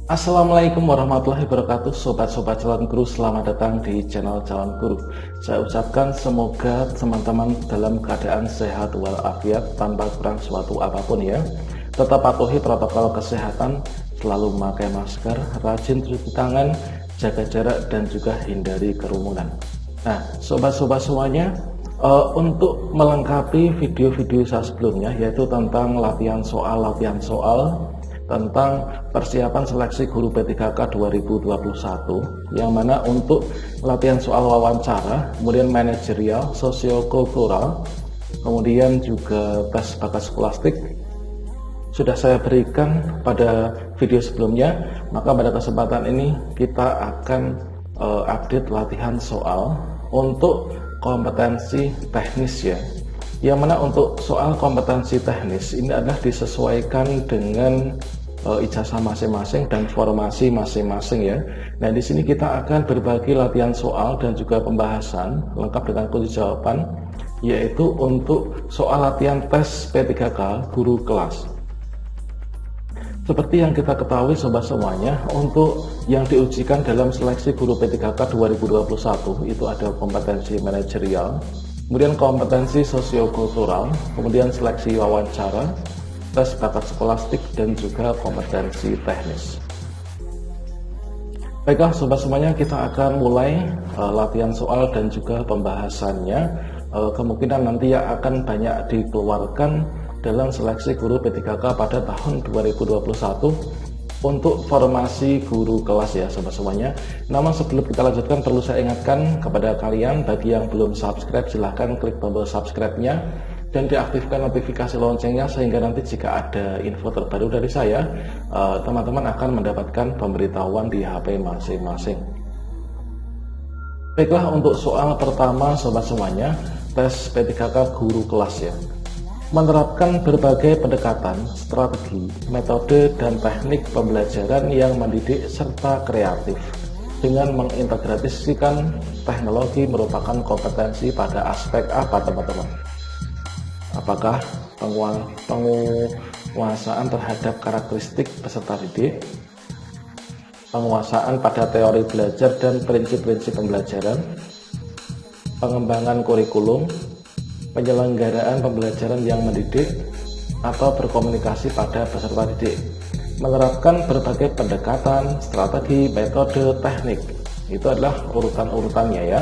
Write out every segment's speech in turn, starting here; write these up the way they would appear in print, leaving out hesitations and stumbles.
Assalamualaikum warahmatullahi wabarakatuh. Sobat-sobat calon guru, selamat datang di channel calon guru. Saya ucapkan semoga teman-teman dalam keadaan sehat walafiat tanpa kurang suatu apapun ya. Tetap patuhi protokol kesehatan, selalu memakai masker, rajin cuci tangan, jaga jarak, dan juga hindari kerumunan. Nah, sobat-sobat semuanya, untuk melengkapi video-video saya sebelumnya, yaitu tentang latihan soal tentang persiapan seleksi guru P3K 2021, yang mana untuk latihan soal wawancara, kemudian manajerial, sosiokultural, kemudian juga tes bakat skolastik sudah saya berikan pada video sebelumnya. Maka pada kesempatan ini kita akan update latihan soal untuk kompetensi teknis ya, yang mana untuk soal kompetensi teknis ini adalah disesuaikan dengan ijazah masing-masing dan formasi masing-masing ya. Nah, di sini kita akan berbagi latihan soal dan juga pembahasan lengkap dengan kunci jawaban, yaitu untuk soal latihan tes P3K guru kelas. Seperti yang kita ketahui sobat semuanya, untuk yang diujikan dalam seleksi guru P3K 2021 itu ada kompetensi manajerial, kemudian kompetensi sosiokultural, kemudian seleksi wawancara, tes bakat skolastik, dan juga kompetensi teknis. Baiklah sobat semuanya, kita akan mulai latihan soal dan juga pembahasannya. Kemungkinan nanti yang akan banyak dikeluarkan dalam seleksi guru P3K pada tahun 2021 untuk formasi guru kelas ya sobat semuanya. Namun sebelum kita lanjutkan, perlu saya ingatkan kepada kalian, bagi yang belum subscribe silahkan klik tombol subscribe-nya dan diaktifkan notifikasi loncengnya, sehingga nanti jika ada info terbaru dari saya, teman-teman akan mendapatkan pemberitahuan di HP masing-masing. Baiklah, untuk soal pertama sobat semuanya, tes P3K guru kelas ya. Menerapkan berbagai pendekatan, strategi, metode, dan teknik pembelajaran yang mendidik serta kreatif dengan mengintegrasikan teknologi merupakan kompetensi pada aspek apa teman-teman? Apakah penguasaan terhadap karakteristik peserta didik, penguasaan pada teori belajar dan prinsip-prinsip pembelajaran, pengembangan kurikulum, penyelenggaraan pembelajaran yang mendidik, atau berkomunikasi pada peserta didik? Menerapkan berbagai pendekatan, strategi, metode, teknik. Itu adalah urutan-urutannya ya.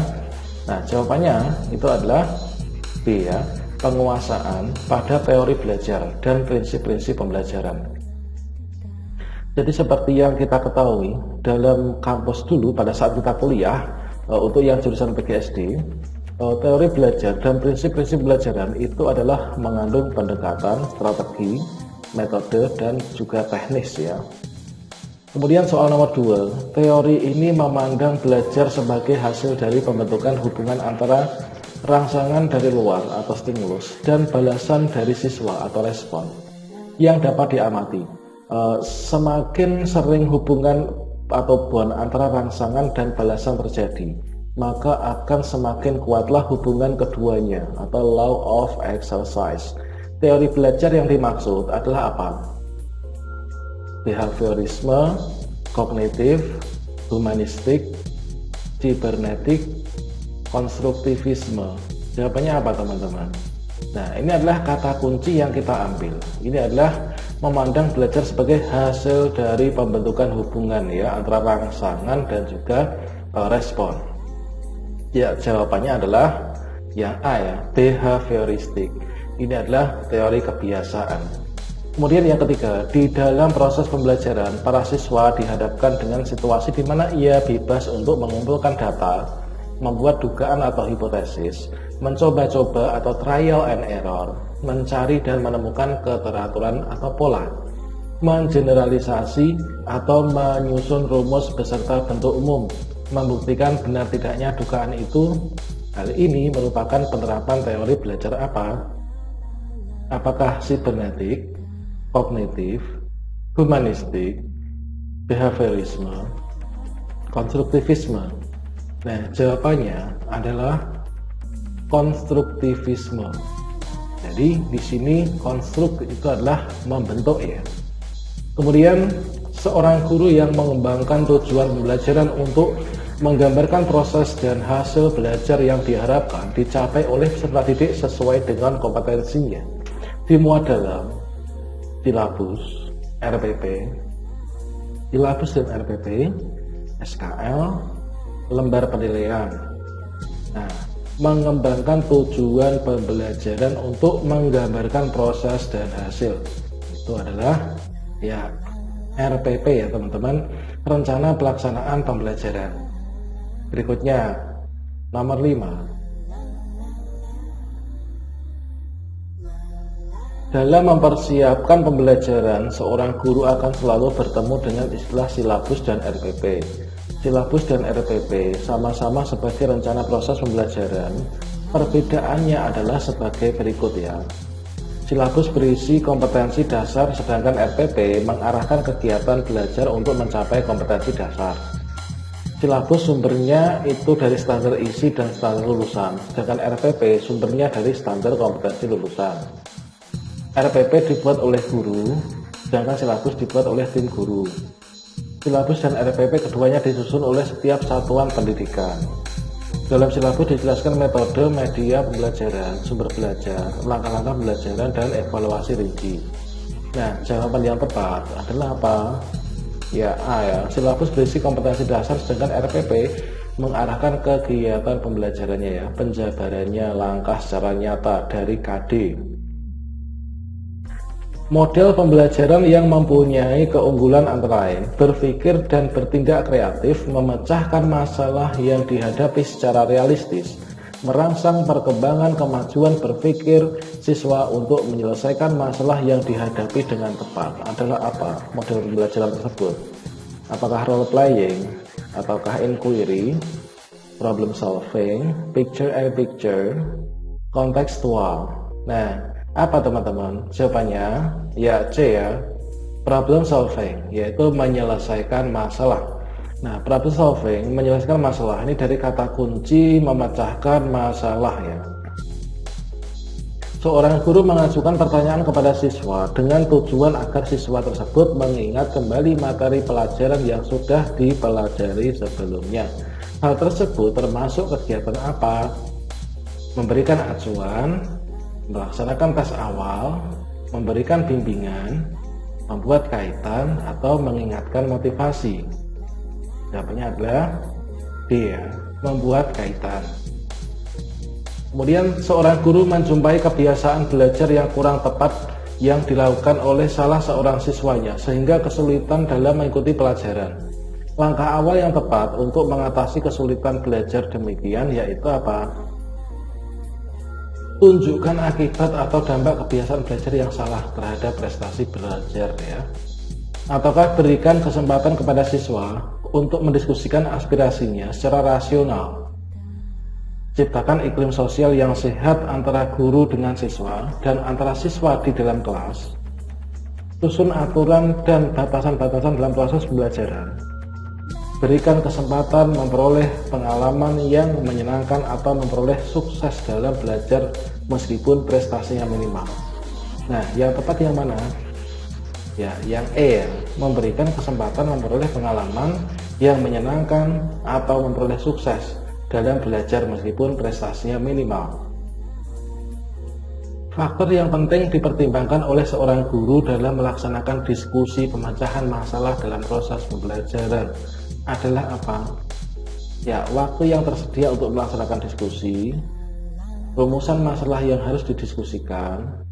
Nah, jawabannya itu adalah B ya, penguasaan pada teori belajar dan prinsip-prinsip pembelajaran. Jadi seperti yang kita ketahui dalam kampus dulu pada saat kita kuliah, untuk yang jurusan PGSD, teori belajar dan prinsip-prinsip pembelajaran itu adalah mengandung pendekatan, strategi, metode, dan juga teknis ya. Kemudian soal nomor 2, teori ini memandang belajar sebagai hasil dari pembentukan hubungan antara rangsangan dari luar atau stimulus dan balasan dari siswa atau respon yang dapat diamati. Semakin sering hubungan atau bond antara rangsangan dan balasan terjadi, maka akan semakin kuatlah hubungan keduanya atau law of exercise. Teori belajar yang dimaksud adalah apa? Behaviorisme, kognitif, humanistik, cybernetik, konstruktivisme. Jawabannya apa teman-teman? Nah, ini adalah kata kunci yang kita ambil. Ini adalah memandang belajar sebagai hasil dari pembentukan hubungan ya antara rangsangan dan juga respon. Ya, jawabannya adalah yang A ya, behavioristik. Ini adalah teori kebiasaan. Kemudian yang ketiga, di dalam proses pembelajaran, para siswa dihadapkan dengan situasi di mana ia bebas untuk mengumpulkan data, membuat dugaan atau hipotesis, mencoba-coba atau trial and error, mencari dan menemukan keteraturan atau pola, mengeneralisasi atau menyusun rumus beserta bentuk umum, membuktikan benar tidaknya dugaan itu. Hal ini merupakan penerapan teori belajar apa? Apakah sibernetik, kognitif, humanistik, behaviorisme, konstruktivisme? Nah, jawabannya adalah konstruktivisme. Jadi di sini konstruk itu adalah membentuk ya. Kemudian seorang guru yang mengembangkan tujuan pembelajaran untuk menggambarkan proses dan hasil belajar yang diharapkan dicapai oleh peserta didik sesuai dengan kompetensinya, dimuat dalam silabus, RPP, dan RPP, SKL, lembar penilaian. Nah, mengembangkan tujuan pembelajaran untuk menggambarkan proses dan hasil itu adalah ya RPP ya teman-teman, rencana pelaksanaan pembelajaran. Berikutnya nomor 5, dalam mempersiapkan pembelajaran, seorang guru akan selalu bertemu dengan istilah silabus dan RPP. Silabus dan RPP sama-sama sebagai rencana proses pembelajaran. Perbedaannya adalah sebagai berikut ya. Silabus berisi kompetensi dasar, sedangkan RPP mengarahkan kegiatan belajar untuk mencapai kompetensi dasar. Silabus sumbernya itu dari standar isi dan standar lulusan, sedangkan RPP sumbernya dari standar kompetensi lulusan. RPP dibuat oleh guru, sedangkan silabus dibuat oleh tim guru. Silabus dan RPP keduanya disusun oleh setiap satuan pendidikan. Dalam silabus dijelaskan metode, media pembelajaran, sumber belajar, langkah-langkah pembelajaran, dan evaluasi rinci. Nah, jawaban yang tepat adalah apa? Ya, A ya. Silabus berisi kompetensi dasar, sedangkan RPP mengarahkan kegiatan pembelajarannya ya, penjabarannya, langkah secara nyata dari KD. Model pembelajaran yang mempunyai keunggulan antara lain berpikir dan bertindak kreatif, memecahkan masalah yang dihadapi secara realistis, merangsang perkembangan kemajuan berpikir siswa untuk menyelesaikan masalah yang dihadapi dengan tepat. Adalah apa model pembelajaran tersebut? Apakah role playing, ataukah inquiry, problem solving, picture and picture, contextual? Nah, apa teman-teman? Jawabannya ya C ya, problem solving, yaitu menyelesaikan masalah. Nah, problem solving, menyelesaikan masalah, ini dari kata kunci memecahkan masalah ya. Seorang guru mengajukan pertanyaan kepada siswa dengan tujuan agar siswa tersebut mengingat kembali materi pelajaran yang sudah dipelajari sebelumnya. Hal tersebut termasuk kegiatan apa? Memberikan acuan, melaksanakan tes awal, memberikan bimbingan, membuat kaitan, atau mengingatkan motivasi. Jawabannya adalah D ya, membuat kaitan. Kemudian seorang guru menjumpai kebiasaan belajar yang kurang tepat yang dilakukan oleh salah seorang siswanya sehingga kesulitan dalam mengikuti pelajaran. Langkah awal yang tepat untuk mengatasi kesulitan belajar demikian yaitu apa? Tunjukkan akibat atau dampak kebiasaan belajar yang salah terhadap prestasi belajar ya. Ataukah berikan kesempatan kepada siswa untuk mendiskusikan aspirasinya secara rasional. Ciptakan iklim sosial yang sehat antara guru dengan siswa dan antara siswa di dalam kelas. Susun aturan dan batasan-batasan dalam proses pembelajaran. Berikan kesempatan memperoleh pengalaman yang menyenangkan atau memperoleh sukses dalam belajar meskipun prestasinya minimal. Nah, yang tepat yang mana? Ya, yang E ya, memberikan kesempatan memperoleh pengalaman yang menyenangkan atau memperoleh sukses dalam belajar meskipun prestasinya minimal. Faktor yang penting dipertimbangkan oleh seorang guru dalam melaksanakan diskusi pemecahan masalah dalam proses pembelajaran adalah apa? Ya, waktu yang tersedia untuk melaksanakan diskusi, rumusan masalah yang harus didiskusikan,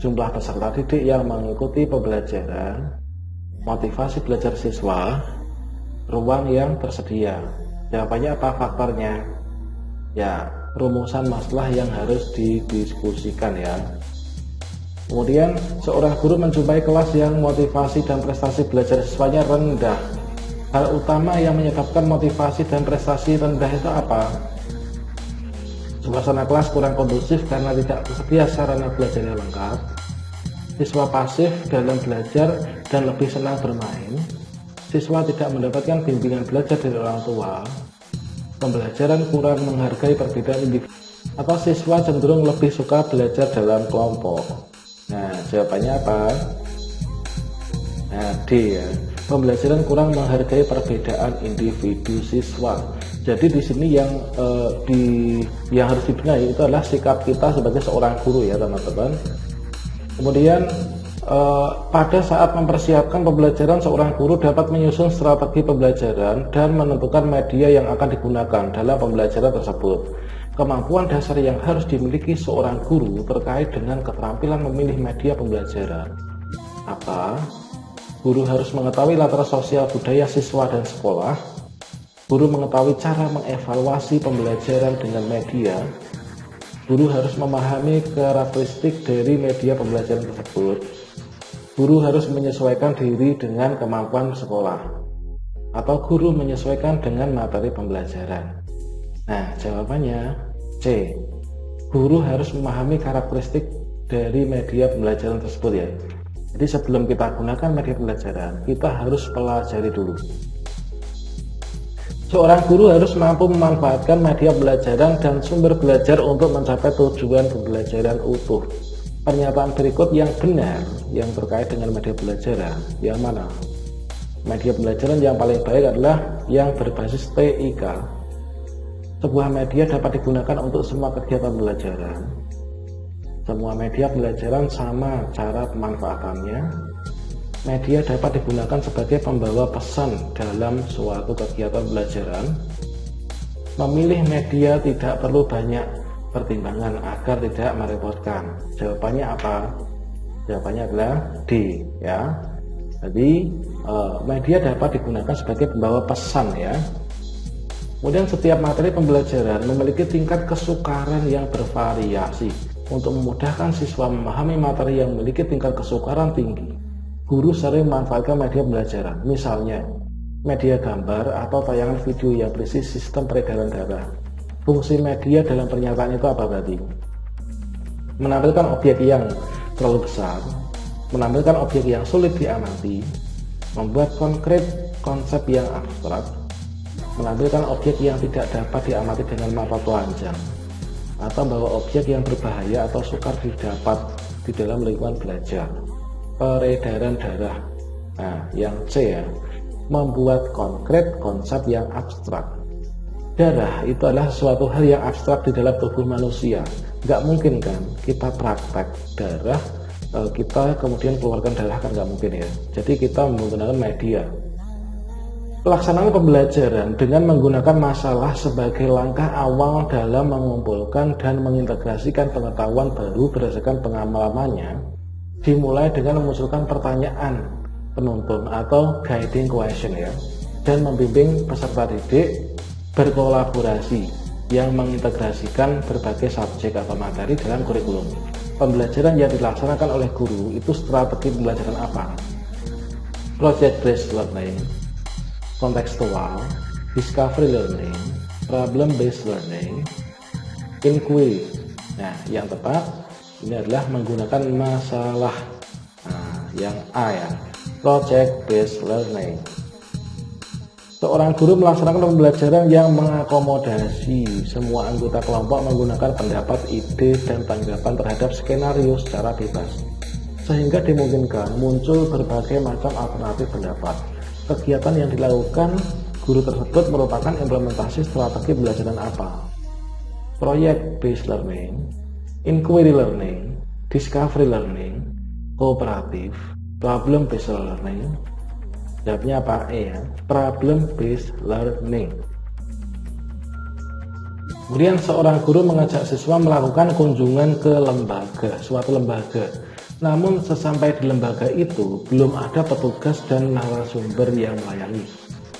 jumlah peserta didik yang mengikuti pembelajaran, motivasi belajar siswa, ruang yang tersedia. Jawabannya apa faktornya? Ya, rumusan masalah yang harus didiskusikan ya. Kemudian seorang guru menjumpai kelas yang motivasi dan prestasi belajar siswanya rendah. Hal utama yang menyebabkan motivasi dan prestasi rendah itu apa? Suasana kelas kurang kondusif karena tidak tersedia sarana belajar yang lengkap. Siswa pasif dalam belajar dan lebih senang bermain. Siswa tidak mendapatkan bimbingan belajar dari orang tua. Pembelajaran kurang menghargai perbedaan individu. Atau siswa cenderung lebih suka belajar dalam kelompok. Nah, jawabannya apa? Nah, D ya. Pembelajaran kurang menghargai perbedaan individu siswa. Jadi di sini yang harus dibenahi itu adalah sikap kita sebagai seorang guru ya teman-teman. Kemudian pada saat mempersiapkan pembelajaran, seorang guru dapat menyusun strategi pembelajaran dan menentukan media yang akan digunakan dalam pembelajaran tersebut. Kemampuan dasar yang harus dimiliki seorang guru terkait dengan keterampilan memilih media pembelajaran. Apa? Guru harus mengetahui latar sosial budaya siswa dan sekolah. Guru mengetahui cara mengevaluasi pembelajaran dengan media. Guru harus memahami karakteristik dari media pembelajaran tersebut. Guru harus menyesuaikan diri dengan kemampuan sekolah. Atau guru menyesuaikan dengan materi pembelajaran. Nah, jawabannya C. Guru harus memahami karakteristik dari media pembelajaran tersebut ya. Jadi sebelum kita gunakan media pembelajaran, kita harus pelajari dulu. Seorang guru harus mampu memanfaatkan media pembelajaran dan sumber belajar untuk mencapai tujuan pembelajaran utuh. Pernyataan berikut yang benar yang terkait dengan media pembelajaran yang mana? Media pembelajaran yang paling baik adalah yang berbasis TIK. Sebuah media dapat digunakan untuk semua kegiatan pembelajaran. Semua media pembelajaran sama cara pemanfaatannya. Media dapat digunakan sebagai pembawa pesan dalam suatu kegiatan pembelajaran. Memilih media tidak perlu banyak pertimbangan agar tidak merepotkan. Jawabannya apa? Jawabannya adalah D ya. Jadi media dapat digunakan sebagai pembawa pesan ya. Kemudian setiap materi pembelajaran memiliki tingkat kesukaran yang bervariasi. Untuk memudahkan siswa memahami materi yang memiliki tingkat kesukaran tinggi, guru sering memanfaatkan media pembelajaran. Misalnya, media gambar atau tayangan video yang berisi sistem peredaran darah. Fungsi media dalam pernyataan itu apa berarti? Menampilkan objek yang terlalu besar, menampilkan objek yang sulit diamati, membuat konkret konsep yang abstrak, menampilkan objek yang tidak dapat diamati dengan mata telanjang, atau membawa objek yang berbahaya atau sukar didapat di dalam lingkungan belajar. Peredaran darah. Nah, yang C ya, membuat konkret konsep yang abstrak. Darah itu adalah suatu hal yang abstrak di dalam tubuh manusia. Nggak mungkin kan kita praktek darah, kita kemudian keluarkan darah, kan nggak mungkin ya. Jadi kita menggunakan media. Pelaksanaan pembelajaran dengan menggunakan masalah sebagai langkah awal dalam mengumpulkan dan mengintegrasikan pengetahuan baru berdasarkan pengalamannya, dimulai dengan memunculkan pertanyaan penuntun atau guiding question ya, dan membimbing peserta didik berkolaborasi yang mengintegrasikan berbagai subjek atau materi dalam kurikulum. Pembelajaran yang dilaksanakan oleh guru itu strategi pembelajaran apa? Project based learning, kontekstual, discovery learning, problem based learning, inquiry. Nah, yang tepat ini adalah menggunakan masalah. Nah, yang A ya, project based learning. Seorang guru melaksanakan pembelajaran yang mengakomodasi semua anggota kelompok menggunakan pendapat, ide, dan tanggapan terhadap skenario secara bebas, sehingga dimungkinkan muncul berbagai macam alternatif pendapat. Kegiatan yang dilakukan guru tersebut merupakan implementasi strategi pembelajaran apa? Project based learning, inquiry learning, discovery learning, kooperatif, problem based learning. Jawabnya apa? E ya, problem based learning. Kemudian seorang guru mengajak siswa melakukan kunjungan ke suatu lembaga. Namun sesampai di lembaga itu belum ada petugas dan narasumber yang melayani.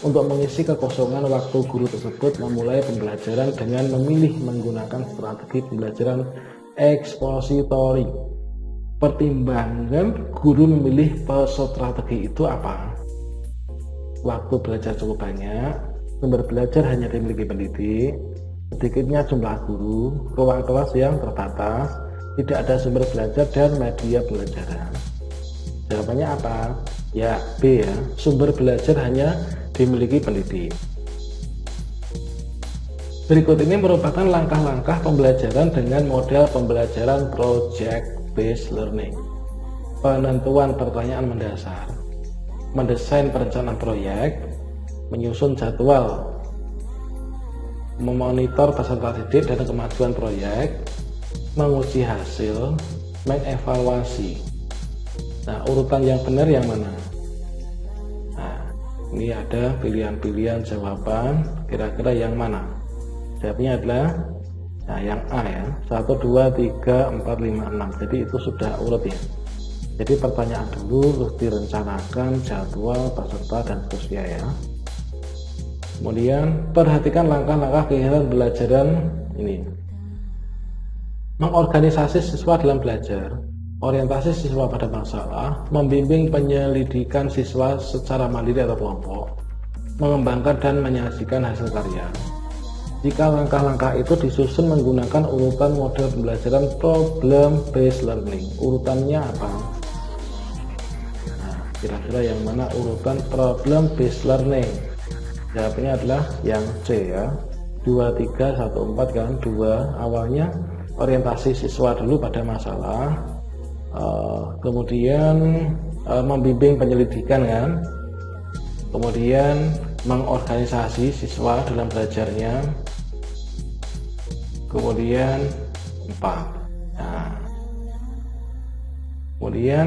Untuk mengisi kekosongan waktu, guru tersebut memulai pembelajaran dengan memilih menggunakan strategi pembelajaran ekspositori. Pertimbangan guru memilih strategi itu apa? Waktu belajar cukup banyak, sumber belajar hanya dimiliki pendidik, sedikitnya jumlah guru, ruang kelas yang terbatas, tidak ada sumber belajar dan media pembelajaran. Jawabannya apa? Ya, B ya, sumber belajar hanya dimiliki pendidik. Berikut ini merupakan langkah-langkah pembelajaran dengan model pembelajaran project based learning. Penentuan pertanyaan mendasar. mendesain perencanaan proyek, menyusun jadwal, memonitor peserta didik dan kemajuan proyek, menguji hasil, mengevaluasi. Nah, urutan yang benar yang mana? Nah, ini ada pilihan-pilihan jawaban, kira-kira yang mana? Jawabnya adalah yang A ya, 1, 2, 3, 4, 5, 6. Jadi itu sudah urut ya. Jadi pertanyaan dulu, terus direncanakan jadwal, peserta, dan seterusnya ya. Kemudian perhatikan langkah-langkah kegiatan pembelajaran ini. Mengorganisasi siswa dalam belajar, orientasi siswa pada masalah, membimbing penyelidikan siswa secara mandiri atau kelompok, mengembangkan dan menyajikan hasil karya. Jika langkah-langkah itu disusun menggunakan urutan model pembelajaran problem based learning, urutannya apa? Nah, kira-kira yang mana urutan problem based learning? Jawabnya adalah yang C ya, 2, 3, 1, 4 kan, 2 awalnya orientasi siswa dulu pada masalah, kemudian membimbing penyelidikan kan, kemudian mengorganisasi siswa dalam belajarnya, kemudian 4. Nah, kemudian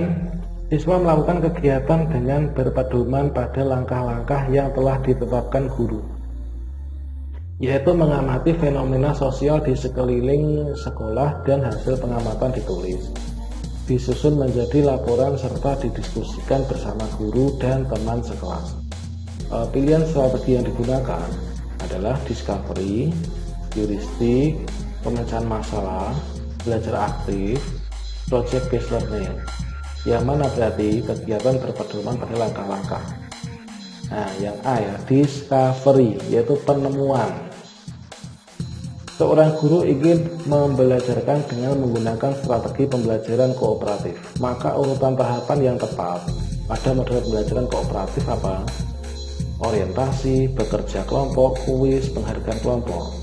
siswa melakukan kegiatan dengan berpedoman pada langkah-langkah yang telah ditetapkan guru, yaitu mengamati fenomena sosial di sekeliling sekolah dan hasil pengamatan ditulis, disusun menjadi laporan serta didiskusikan bersama guru dan teman sekelas. Pilihan strategi yang digunakan adalah discovery, heuristik, pemecahan masalah, belajar aktif, project based learning. Yang mana berarti kegiatan berpedoman pada langkah-langkah. Nah, yang A ya, discovery, yaitu penemuan. Seorang guru ingin membelajarkan dengan menggunakan strategi pembelajaran kooperatif. Maka urutan tahapan yang tepat pada model pembelajaran kooperatif apa? Orientasi, bekerja kelompok, kuis, penghargaan kelompok.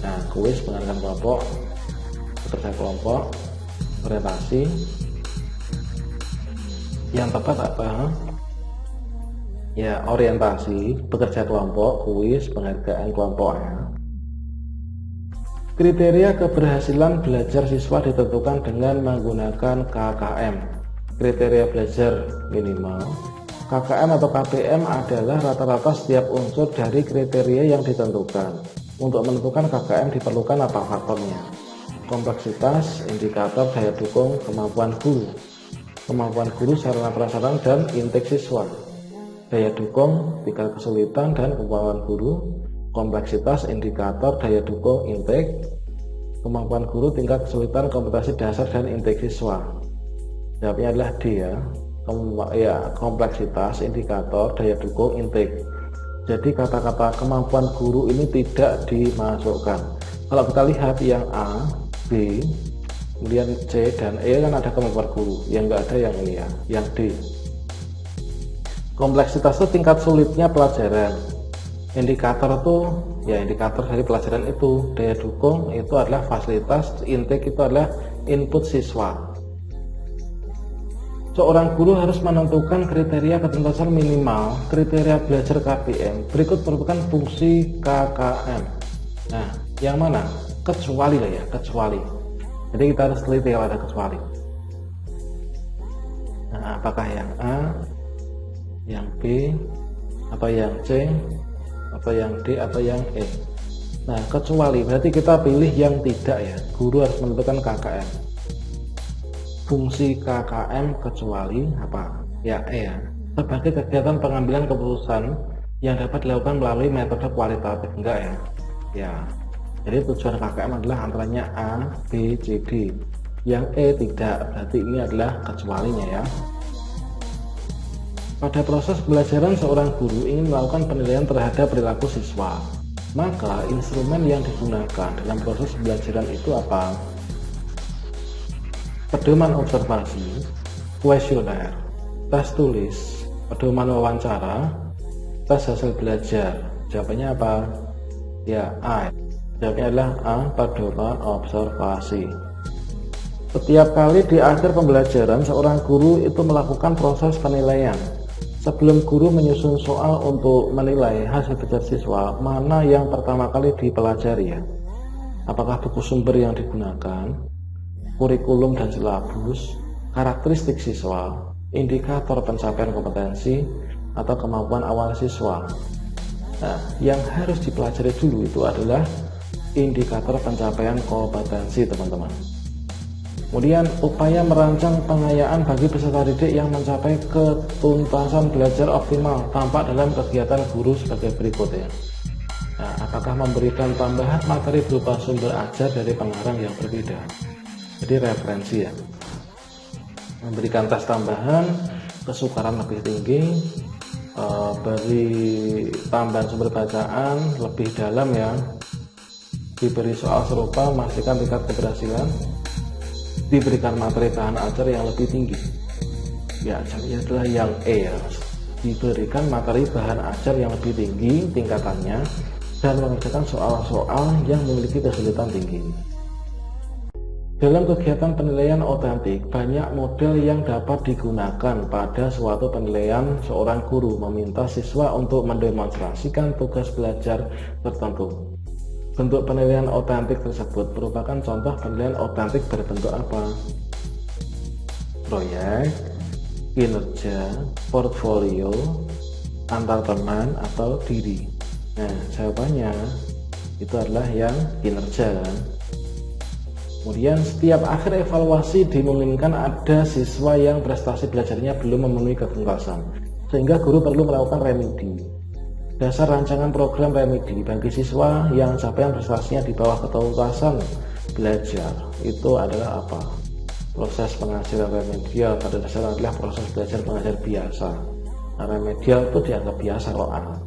Nah, kuis, penghargaan kelompok, bekerja kelompok, orientasi. Yang tepat apa? Ya, orientasi, bekerja kelompok, kuis, penghargaan kelompok ya. Kriteria keberhasilan belajar siswa ditentukan dengan menggunakan KKM, kriteria belajar minimal. KKM atau KPM adalah rata-rata setiap unsur dari kriteria yang ditentukan. Untuk menentukan KKM diperlukan apa faktornya? Kompleksitas, indikator, daya dukung, kemampuan guru, sarana prasarana, dan intake siswa. Daya dukung, tingkat kesulitan dan kemampuan guru. Kompleksitas, indikator, daya dukung, intake, kemampuan guru, tingkat kesulitan, kompetensi dasar, dan intake siswa. Jawabnya adalah D ya, kompleksitas, indikator, daya dukung, intake. Jadi kata-kata kemampuan guru ini tidak dimasukkan. Kalau kita lihat yang A, B, kemudian C dan E kan ada kemampuan guru, yang enggak ada yang ini ya, yang D. Kompleksitas itu tingkat sulitnya pelajaran. Indikator itu ya indikator dari pelajaran itu. Daya dukung itu adalah fasilitas, intake itu adalah input siswa. Seorang guru harus menentukan kriteria ketuntasan minimal, kriteria belajar KPM. Berikut merupakan fungsi KKM. Nah, yang mana? Kecuali lah ya, kecuali. Jadi kita harus teliti kalau ada kecuali. Nah, apakah yang A, yang B, atau yang C, atau yang D, atau yang E? Nah, kecuali berarti kita pilih yang tidak ya. Guru harus menentukan KKM. Fungsi KKM kecuali apa? Ya E ya. Sebagai kegiatan pengambilan keputusan yang dapat dilakukan melalui metode kualitatif, enggak ya? Ya. Jadi tujuan KKM adalah antaranya A, B, C, D. Yang E tidak, berarti ini adalah kecualinya ya. Pada proses pembelajaran seorang guru ingin melakukan penilaian terhadap perilaku siswa. Maka instrumen yang digunakan dalam proses pembelajaran itu apa? Pedoman observasi, kuesioner, tes tulis, pedoman wawancara, tes hasil belajar. Jawabannya apa? Ya A. Jawabnya adalah A, pedoman observasi. Setiap kali di akhir pembelajaran seorang guru itu melakukan proses penilaian. Sebelum guru menyusun soal untuk menilai hasil belajar siswa, mana yang pertama kali dipelajari ya? Apakah buku sumber yang digunakan, kurikulum dan silabus, karakteristik siswa, indikator pencapaian kompetensi, atau kemampuan awal siswa? Nah, yang harus dipelajari dulu itu adalah indikator pencapaian kompetensi, teman-teman. Kemudian upaya merancang pengayaan bagi peserta didik yang mencapai ketuntasan belajar optimal tampak dalam kegiatan guru sebagai berikut ya. Nah, apakah memberikan tambahan materi berupa sumber ajar dari pengarang yang berbeda, jadi referensi ya, memberikan tes tambahan, kesukaran lebih tinggi, beri tambahan sumber bacaan lebih dalam ya, diberi soal serupa, memastikan tingkat keberhasilan, diberikan materi bahan ajar yang lebih tinggi ya, jadi adalah yang E ya, diberikan materi bahan ajar yang lebih tinggi tingkatannya dan mengerjakan soal-soal yang memiliki kesulitan tinggi. Dalam kegiatan penilaian otentik, banyak model yang dapat digunakan pada suatu penilaian. Seorang guru meminta siswa untuk mendemonstrasikan tugas belajar tertentu. Bentuk penilaian otentik tersebut merupakan contoh penilaian otentik berbentuk apa? Proyek, kinerja, portfolio, antar teman, atau diri. Nah, jawabannya itu adalah yang kinerja kan? Kemudian setiap akhir evaluasi dimungkinkan ada siswa yang prestasi belajarnya belum memenuhi ketuntasan, sehingga guru perlu melakukan remedi. Dasar rancangan program remedi bagi siswa yang capaian prestasinya di bawah ketuntasan belajar itu adalah apa? Proses pengajaran remedial pada dasarnya adalah proses belajar pengajar biasa. Nah, remedial itu dianggap biasa kalau anak.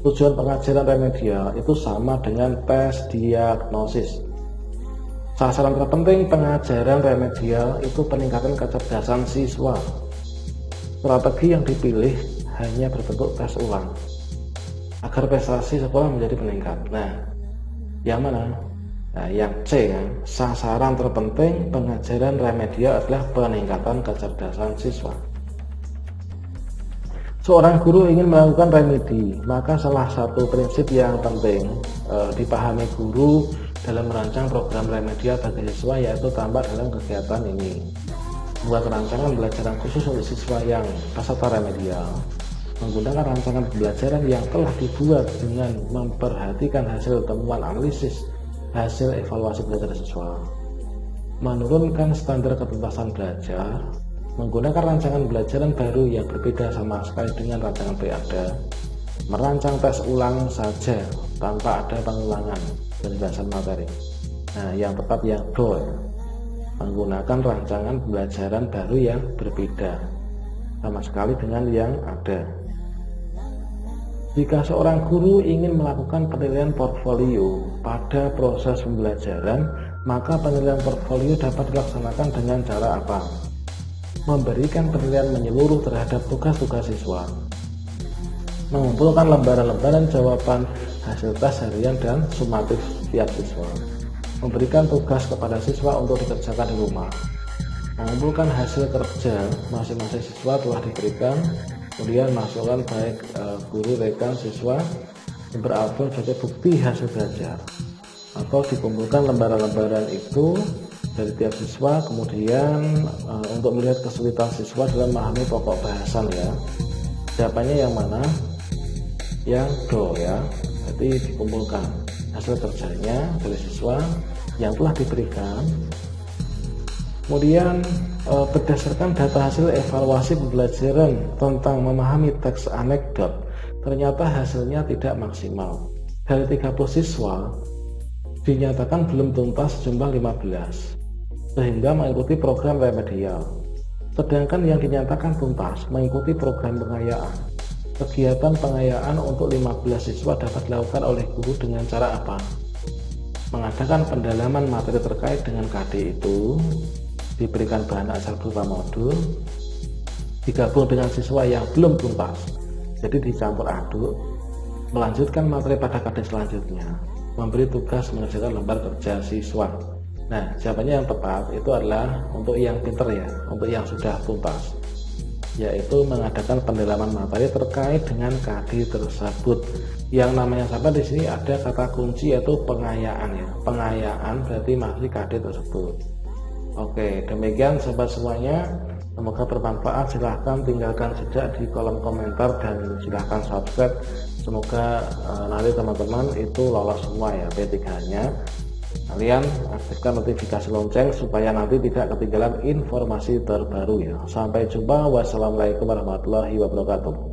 Tujuan pengajaran remedial itu sama dengan tes diagnosis. Sasaran terpenting pengajaran remedial itu peningkatan kecerdasan siswa. Strategi yang dipilih hanya berbentuk tes ulang agar prestasi sekolah menjadi meningkat. Nah, yang mana? Nah, yang C kan, sasaran terpenting pengajaran remedial adalah peningkatan kecerdasan siswa. Seorang guru ingin melakukan remedi, maka salah satu prinsip yang penting dipahami guru dalam merancang program remedial bagi siswa yaitu tampak dalam kegiatan ini. Buat rancangan pembelajaran khusus untuk siswa yang peserta remedial, menggunakan rancangan pembelajaran yang telah dibuat dengan memperhatikan hasil temuan analisis, hasil evaluasi belajar siswa, menurunkan standar ketuntasan belajar, menggunakan rancangan pembelajaran baru yang berbeda sama sekali dengan rancangan PADA, merancang tes ulang saja tanpa ada pengulangan penjelasan materi. Nah, yang tepat yang do ya, menggunakan rancangan pembelajaran baru yang berbeda sama sekali dengan yang ada. Jika seorang guru ingin melakukan penilaian portfolio pada proses pembelajaran, maka penilaian portfolio dapat dilaksanakan dengan cara apa? Memberikan penilaian menyeluruh terhadap tugas-tugas siswa, mengumpulkan lembaran-lembaran jawaban hasil tes harian dan sumatif tiap siswa, memberikan tugas kepada siswa untuk dikerjakan di rumah, mengumpulkan hasil kerja masing-masing siswa telah diberikan, kemudian masukkan baik guru, rekan, siswa beralfil sebagai bukti hasil belajar, atau dikumpulkan lembaran-lembaran itu dari tiap siswa, kemudian untuk melihat kesulitan siswa dalam memahami pokok bahasan ya. Jawabannya yang mana? Yang do ya, jadi dikumpulkan hasil kerjanya dari siswa yang telah diberikan, kemudian berdasarkan data hasil evaluasi pembelajaran tentang memahami teks anekdot, ternyata hasilnya tidak maksimal. Dari 30 siswa dinyatakan belum tuntas jumlah 15, sehingga mengikuti program remedial. Sedangkan yang dinyatakan tuntas mengikuti program pengayaan. Kegiatan pengayaan untuk 15 siswa dapat dilakukan oleh guru dengan cara apa? Mengadakan pendalaman materi terkait dengan KD itu, diberikan bahan ajar berupa modul, digabung dengan siswa yang belum tuntas, jadi dicampur aduk, melanjutkan materi pada KD selanjutnya, memberi tugas mengerjakan lembar kerja siswa. Nah, jawabannya yang tepat itu adalah untuk yang pinter ya, untuk yang sudah tuntas. yaitu mengadakan pendalaman materi terkait dengan KD tersebut. Yang namanya sahabat di sini ada kata kunci yaitu pengayaan ya. Pengayaan berarti masih KD tersebut. Oke, demikian sahabat semuanya. Semoga bermanfaat. Silahkan tinggalkan jejak di kolom komentar dan silahkan subscribe. Semoga nanti teman-teman itu lolos semua ya P3-nya. Kalian aktifkan notifikasi lonceng supaya nanti tidak ketinggalan informasi terbaru ya. Sampai jumpa. Wassalamualaikum warahmatullahi wabarakatuh.